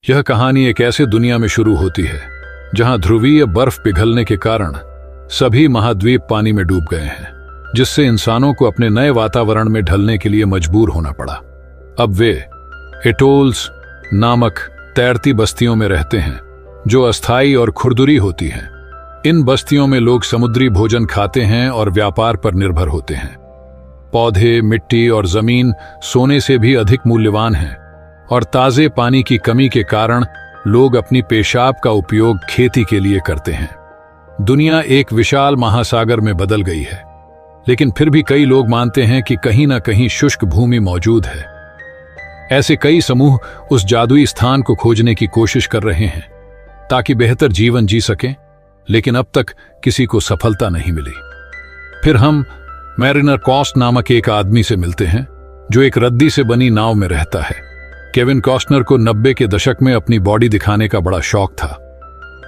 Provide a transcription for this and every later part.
यह कहानी एक ऐसे दुनिया में शुरू होती है जहां ध्रुवीय बर्फ पिघलने के कारण सभी महाद्वीप पानी में डूब गए हैं, जिससे इंसानों को अपने नए वातावरण में ढलने के लिए मजबूर होना पड़ा। अब वे एटोल्स नामक तैरती बस्तियों में रहते हैं जो अस्थायी और खुरदुरी होती हैं। इन बस्तियों में लोग समुद्री भोजन खाते हैं और व्यापार पर निर्भर होते हैं। पौधे, मिट्टी और जमीन सोने से भी अधिक मूल्यवान हैं और ताजे पानी की कमी के कारण लोग अपनी पेशाब का उपयोग खेती के लिए करते हैं। दुनिया एक विशाल महासागर में बदल गई है, लेकिन फिर भी कई लोग मानते हैं कि कहीं ना कहीं शुष्क भूमि मौजूद है। ऐसे कई समूह उस जादुई स्थान को खोजने की कोशिश कर रहे हैं ताकि बेहतर जीवन जी सकें, लेकिन अब तक किसी को सफलता नहीं मिली। फिर हम मैरिनर कॉस्ट नामक एक आदमी से मिलते हैं जो एक रद्दी से बनी नाव में रहता है। केविन कॉस्टनर को 90 के दशक में अपनी बॉडी दिखाने का बड़ा शौक था।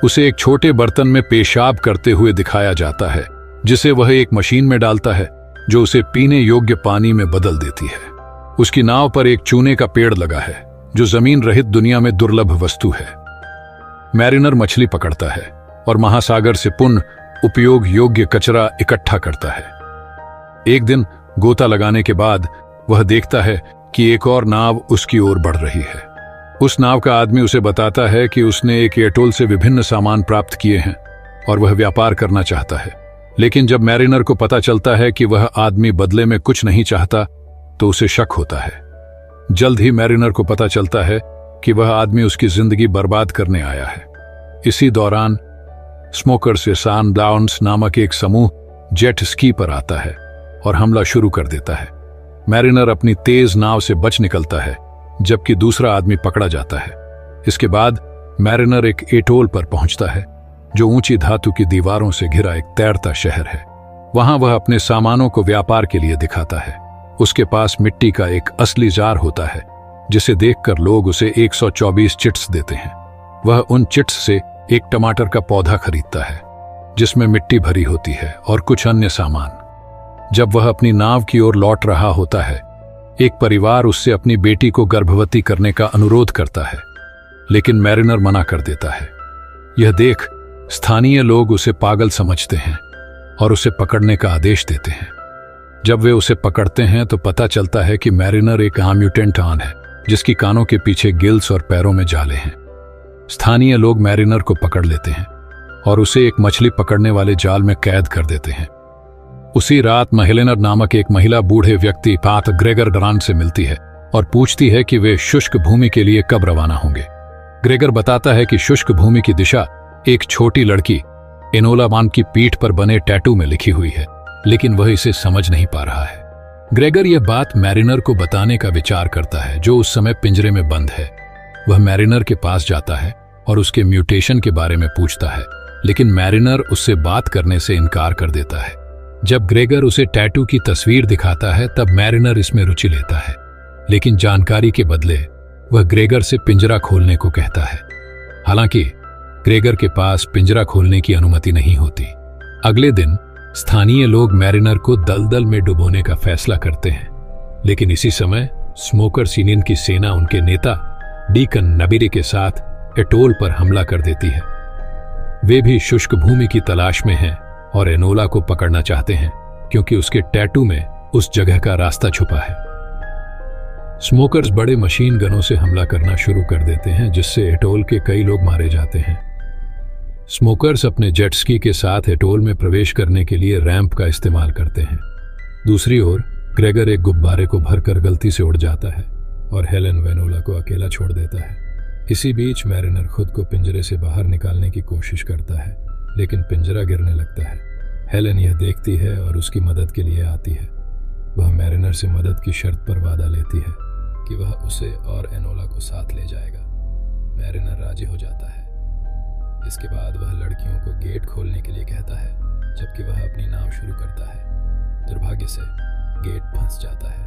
उसे एक छोटे बर्तन में पेशाब करते हुए दिखाया जाता है, जिसे वह एक मशीन में डालता है जो उसे पीने योग्य पानी में बदल देती है। उसकी नाव पर एक चूने का पेड़ लगा है जो जमीन रहित दुनिया में दुर्लभ वस्तु है। मैरिनर मछली पकड़ता है और महासागर से पुनः उपयोग योग्य कचरा इकट्ठा करता है। एक दिन गोता लगाने के बाद वह देखता है कि एक और नाव उसकी ओर बढ़ रही है। उस नाव का आदमी उसे बताता है कि उसने एक एटोल से विभिन्न सामान प्राप्त किए हैं और वह व्यापार करना चाहता है। लेकिन जब मैरिनर को पता चलता है कि वह आदमी बदले में कुछ नहीं चाहता, तो उसे शक होता है। जल्द ही मैरिनर को पता चलता है कि वह आदमी उसकी जिंदगी बर्बाद करने आया है। इसी दौरान स्मोकर से सनडाउन्स नामक एक समूह जेट स्की पर आता है और हमला शुरू कर देता है। मैरिनर अपनी तेज नाव से बच निकलता है, जबकि दूसरा आदमी पकड़ा जाता है। इसके बाद मैरिनर एक एटोल पर पहुंचता है जो ऊंची धातु की दीवारों से घिरा एक तैरता शहर है। वहां वह अपने सामानों को व्यापार के लिए दिखाता है। उसके पास मिट्टी का एक असली जार होता है, जिसे देखकर लोग उसे 124 चिट्स देते हैं। वह उन चिट्स से एक टमाटर का पौधा खरीदता है जिसमें मिट्टी भरी होती है और कुछ अन्य सामान। जब वह अपनी नाव की ओर लौट रहा होता है, एक परिवार उससे अपनी बेटी को गर्भवती करने का अनुरोध करता है, लेकिन मैरिनर मना कर देता है। यह देख स्थानीय लोग उसे पागल समझते हैं और उसे पकड़ने का आदेश देते हैं। जब वे उसे पकड़ते हैं तो पता चलता है कि मैरिनर एक म्यूटेंट आन है जिसकी कानों के पीछे गिल्स और पैरों में जाले हैं। स्थानीय लोग मैरिनर को पकड़ लेते हैं और उसे एक मछली पकड़ने वाले जाल में कैद कर देते हैं। उसी रात हेलेनर नामक एक महिला बूढ़े व्यक्ति पाथ ग्रेगर डरान से मिलती है और पूछती है कि वे शुष्क भूमि के लिए कब रवाना होंगे। ग्रेगर बताता है कि शुष्क भूमि की दिशा एक छोटी लड़की एनोला मान की पीठ पर बने टैटू में लिखी हुई है, लेकिन वह इसे समझ नहीं पा रहा है। ग्रेगर यह बात मैरिनर को बताने का विचार करता है, जो उस समय पिंजरे में बंद है। वह मैरिनर के पास जाता है और उसके म्यूटेशन के बारे में पूछता है, लेकिन मैरिनर उससे बात करने से इनकार कर देता है। जब ग्रेगर उसे टैटू की तस्वीर दिखाता है, तब मैरिनर इसमें रुचि लेता है, लेकिन जानकारी के बदले वह ग्रेगर से पिंजरा खोलने को कहता है। हालांकि ग्रेगर के पास पिंजरा खोलने की अनुमति नहीं होती। अगले दिन स्थानीय लोग मैरिनर को दलदल में डुबोने का फैसला करते हैं, लेकिन इसी समय स्मोकर सीनियन की सेना उनके नेता डीकन नबीरे के साथ एटोल पर हमला कर देती है। वे भी शुष्क भूमि की तलाश में हैं और एनोला को पकड़ना चाहते हैं, क्योंकि उसके टैटू में उस जगह का रास्ता छुपा है। स्मोकर्स बड़े मशीन गनों से हमला करना शुरू कर देते हैं, जिससे एटोल के कई लोग मारे जाते हैं। स्मोकर्स अपने जेट स्की के साथ एटोल में प्रवेश करने के लिए रैंप का इस्तेमाल करते हैं। दूसरी ओर ग्रेगर एक गुब्बारे को भरकर गलती से उड़ जाता है और हेलेन वेनोला को अकेला छोड़ देता है। इसी बीच मैरिनर खुद को पिंजरे से बाहर निकालने की कोशिश करता है, लेकिन पिंजरा गिरने लगता है। हेलेन यह देखती है और उसकी मदद के लिए आती है। वह मैरिनर से मदद की शर्त पर वादा लेती है कि वह उसे और एनोला को साथ ले जाएगा। मैरिनर राजी हो जाता है। इसके बाद वह लड़कियों को गेट खोलने के लिए कहता है, जबकि वह अपनी नाव शुरू करता है। दुर्भाग्य से गेट फंस जाता है।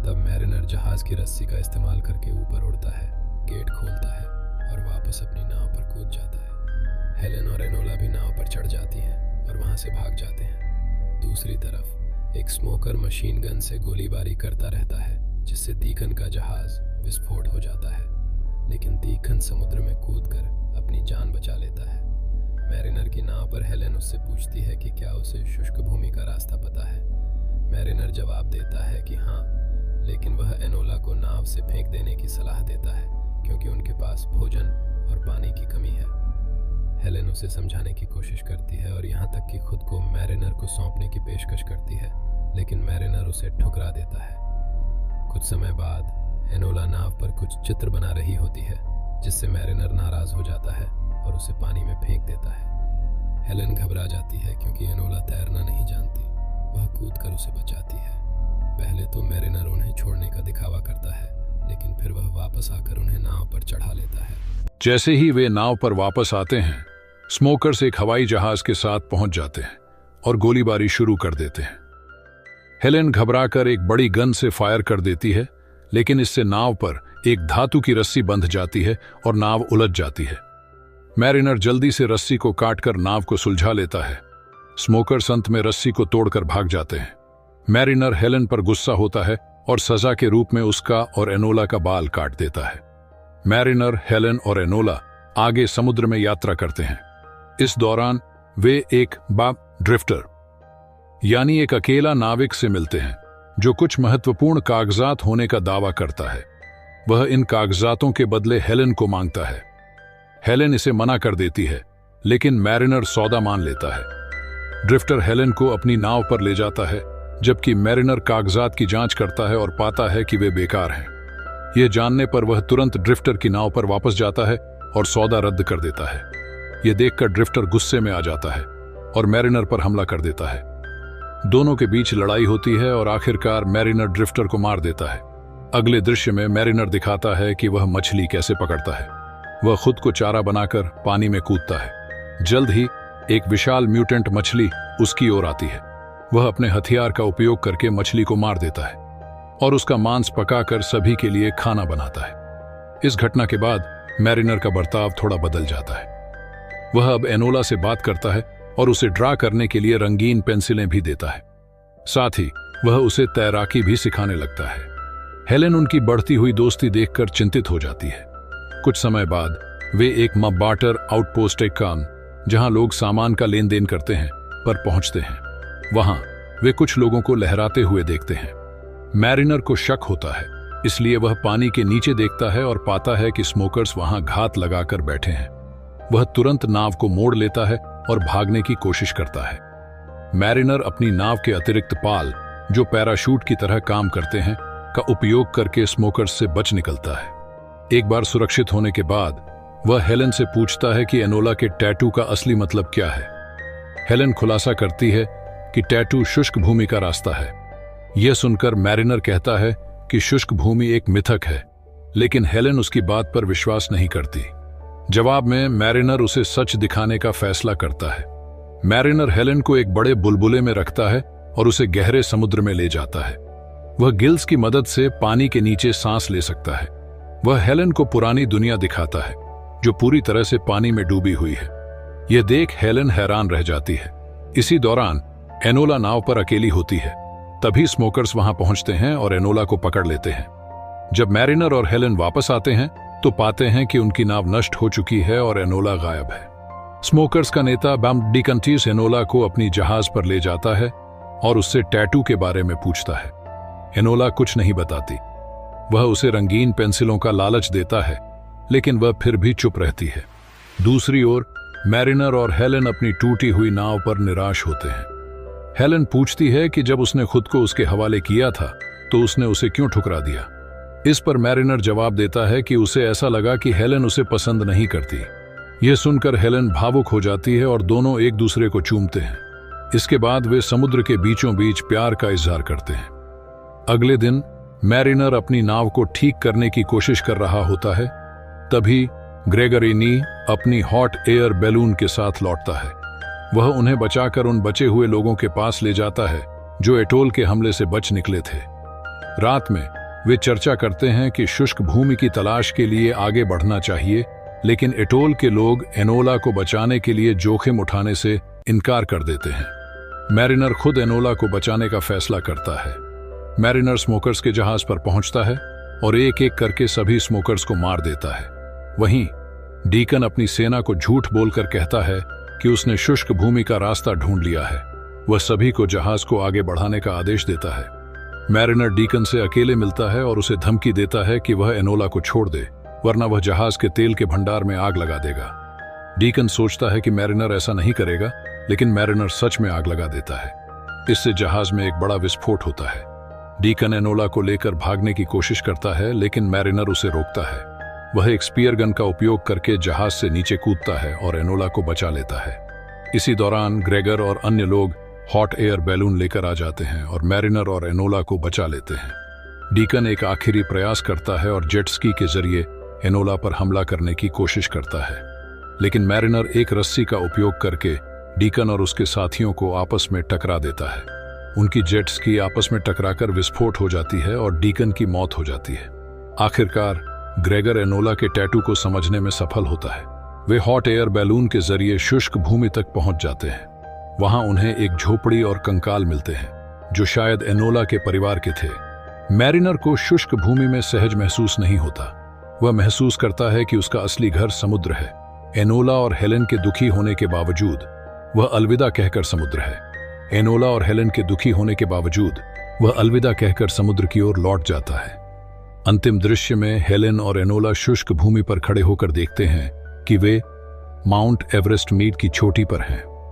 तब मैरिनर जहाज की रस्सी का इस्तेमाल करके ऊपर उड़ता है, गेट खोलता है और वापस अपनी नाव पर कूद जाता है। हेलेन और एनोला भी नाव पर चढ़ जाती हैं और वहां से भाग जाते हैं। दूसरी तरफ एक स्मोकर मशीन गन से गोलीबारी करता रहता है, जिससे डीकन का जहाज विस्फोट हो जाता है। लेकिन तीखन समुद्र में कूदकर अपनी जान बचा लेता है। मैरिनर की नाव पर हेलेन उससे पूछती है कि क्या उसे शुष्क भूमि का रास्ता पता है। मैरिनर जवाब देता है कि हाँ, लेकिन वह एनोला को नाव से फेंक देने की सलाह देता है क्योंकि उनके पास भोजन और पानी की कमी है। हेलेन उसे समझाने की कोशिश करती है और यहाँ तक कि खुद को मैरिनर को सौंपने की पेशकश करती है, लेकिन मैरिनर उसे ठुकरा देता है। कुछ समय बाद एनोला नाव पर कुछ चित्र बना रही होती है, जिससे मैरिनर नाराज हो जाता है और उसे पानी में फेंक देता है। हेलेन घबरा जाती है क्योंकि एनोला तैरना नहीं जानती। वह कूदकर उसे बचाती है। पहले तो मैरिनर उन्हें छोड़ने का दिखावा करता है, लेकिन फिर वह वापस आकर उन्हें नाव पर चढ़ा लेता है। जैसे ही वे नाव पर वापस आते हैं, स्मोकर्स एक हवाई जहाज के साथ पहुंच जाते हैं और गोलीबारी शुरू कर देते हैं। हेलेन घबराकर एक बड़ी गन से फायर कर देती है, लेकिन इससे नाव पर एक धातु की रस्सी बंध जाती है और नाव उलझ जाती है। मैरिनर जल्दी से रस्सी को काटकर नाव को सुलझा लेता है। स्मोकर्स अंत में रस्सी को तोड़कर भाग जाते हैं। मैरिनर हेलेन पर गुस्सा होता है और सजा के रूप में उसका और एनोला का बाल काट देता है। मैरिनर, हेलेन और एनोला आगे समुद्र में यात्रा करते हैं। इस दौरान वे एक ड्रिफ्टर यानी एक अकेला नाविक से मिलते हैं जो कुछ महत्वपूर्ण कागजात होने का दावा करता है। वह इन कागजातों के बदले हेलेन को मांगता है। हेलेन इसे मना कर देती है, लेकिन मैरिनर सौदा मान लेता है। ड्रिफ्टर हेलेन को अपनी नाव पर ले जाता है, जबकि मैरिनर कागजात की जांच करता है और पाता है कि वे बेकार हैं। यह जानने पर वह तुरंत ड्रिफ्टर की नाव पर वापस जाता है और सौदा रद्द कर देता है। यह देखकर ड्रिफ्टर गुस्से में आ जाता है और मैरिनर पर हमला कर देता है। दोनों के बीच लड़ाई होती है और आखिरकार मैरिनर ड्रिफ्टर को मार देता है। अगले दृश्य में मैरिनर दिखाता है कि वह मछली कैसे पकड़ता है। वह खुद को चारा बनाकर पानी में कूदता है। जल्द ही एक विशाल म्यूटेंट मछली उसकी ओर आती है। वह अपने हथियार का उपयोग करके मछली को मार देता है और उसका मांस पकाकर सभी के लिए खाना बनाता है। इस घटना के बाद मैरिनर का बर्ताव थोड़ा बदल जाता है। वह अब एनोला से बात करता है और उसे ड्रा करने के लिए रंगीन पेंसिलें भी देता है। साथ ही वह उसे तैराकी भी सिखाने लगता है। हेलेन उनकी बढ़ती हुई दोस्ती देखकर चिंतित हो जाती है। कुछ समय बाद वे एक बार्टर आउटपोस्ट एकान, जहां लोग सामान का लेन देन करते हैं, पर पहुंचते हैं। वहां वे कुछ लोगों को लहराते हुए देखते हैं। मैरिनर को शक होता है, इसलिए वह पानी के नीचे देखता है और पाता है कि स्मोकर्स वहां घात लगाकर बैठे हैं। वह तुरंत नाव को मोड़ लेता है और भागने की कोशिश करता है। मैरिनर अपनी नाव के अतिरिक्त पाल, जो पैराशूट की तरह काम करते हैं, का उपयोग करके स्मोकर्स से बच निकलता है। एक बार सुरक्षित होने के बाद वह हेलेन से पूछता है कि एनोला के टैटू का असली मतलब क्या है। हेलेन खुलासा करती है कि टैटू शुष्क भूमि का रास्ता है। यह सुनकर मैरिनर कहता है कि शुष्क भूमि एक मिथक है, लेकिन हेलेन उसकी बात पर विश्वास नहीं करती। जवाब में मैरिनर उसे सच दिखाने का फैसला करता है। मैरिनर हेलेन को एक बड़े बुलबुले में रखता है और उसे गहरे समुद्र में ले जाता है। वह गिल्स की मदद से पानी के नीचे सांस ले सकता है। वह हेलेन को पुरानी दुनिया दिखाता है, जो पूरी तरह से पानी में डूबी हुई है। यह देख हेलेन हैरान रह जाती है। इसी दौरान एनोला नाव पर अकेली होती है। तभी स्मोकर्स वहां पहुंचते हैं और एनोला को पकड़ लेते हैं। जब मैरिनर और हेलेन वापस आते हैं तो पाते हैं कि उनकी नाव नष्ट हो चुकी है और एनोला गायब है। स्मोकर्स का नेता डिकंटीस एनोला को अपनी जहाज पर ले जाता है और उससे टैटू के बारे में पूछता है। एनोला कुछ नहीं बताती। वह उसे रंगीन पेंसिलों का लालच देता है, लेकिन वह फिर भी चुप रहती है। दूसरी ओर मैरिनर और हेलेन अपनी टूटी हुई नाव पर निराश होते हैं। हेलेन पूछती है कि जब उसने खुद को उसके हवाले किया था तो उसने उसे क्यों ठुकरा दिया। इस पर मैरिनर जवाब देता है कि उसे ऐसा लगा कि हेलेन उसे पसंद नहीं करती। यह सुनकर हेलेन भावुक हो जाती है और दोनों एक दूसरे को चूमते हैं। इसके बाद वे समुद्र के बीचों बीच प्यार का इजहार करते हैं। अगले दिन मैरिनर अपनी नाव को ठीक करने की कोशिश कर रहा होता है। तभी ग्रेगरी नी अपनी हॉट एयर बैलून के साथ लौटता है। वह उन्हें बचाकर उन बचे हुए लोगों के पास ले जाता है जो एटोल के हमले से बच निकले थे। रात में वे चर्चा करते हैं कि शुष्क भूमि की तलाश के लिए आगे बढ़ना चाहिए, लेकिन एटोल के लोग एनोला को बचाने के लिए जोखिम उठाने से इनकार कर देते हैं। मैरिनर खुद एनोला को बचाने का फैसला करता है। मैरिनर स्मोकर्स के जहाज पर पहुंचता है और एक एक करके सभी स्मोकर्स को मार देता है। वहीं डीकन अपनी सेना को झूठ बोलकर कहता है कि उसने शुष्क भूमि का रास्ता ढूंढ लिया है। वह सभी को जहाज को आगे बढ़ाने का आदेश देता है। मैरिनर डीकन से अकेले मिलता है और उसे धमकी देता है कि वह एनोला को छोड़ दे, वरना वह जहाज के तेल के भंडार में आग लगा देगा। डीकन सोचता है कि मैरिनर ऐसा नहीं करेगा, लेकिन मैरिनर सच में आग लगा देता है। इससे जहाज में एक बड़ा विस्फोट होता है। डीकन एनोला को लेकर भागने की कोशिश करता है, लेकिन मैरिनर उसे रोकता है। वह एक स्पीयर गन का उपयोग करके जहाज से नीचे कूदता है और एनोला को बचा लेता है। इसी दौरान ग्रेगर और अन्य लोग हॉट एयर बैलून लेकर आ जाते हैं और मैरिनर और एनोला को बचा लेते हैं। डीकन एक आखिरी प्रयास करता है और जेट स्की के जरिए एनोला पर हमला करने की कोशिश करता है, लेकिन मैरिनर एक रस्सी का उपयोग करके डीकन और उसके साथियों को आपस में टकरा देता है। उनकी जेट स्की आपस में टकराकर विस्फोट हो जाती है और डीकन की मौत हो जाती है। आखिरकार ग्रेगर एनोला के टैटू को समझने में सफल होता है। वे हॉट एयर बैलून के जरिए शुष्क भूमि तक पहुंच जाते हैं। वहां उन्हें एक झोपड़ी और कंकाल मिलते हैं, जो शायद एनोला के परिवार के थे। मैरिनर को शुष्क भूमि में सहज महसूस नहीं होता। वह महसूस करता है कि उसका असली घर समुद्र है। एनोला और हेलेन के दुखी होने के बावजूद वह अलविदा कहकर समुद्र है। एनोला और हेलेन के दुखी होने के बावजूद वह अलविदा कहकर समुद्र की ओर लौट जाता है। अंतिम दृश्य में हेलेन और एनोला शुष्क भूमि पर खड़े होकर देखते हैं कि वे माउंट एवरेस्ट मीट की चोटी पर हैं।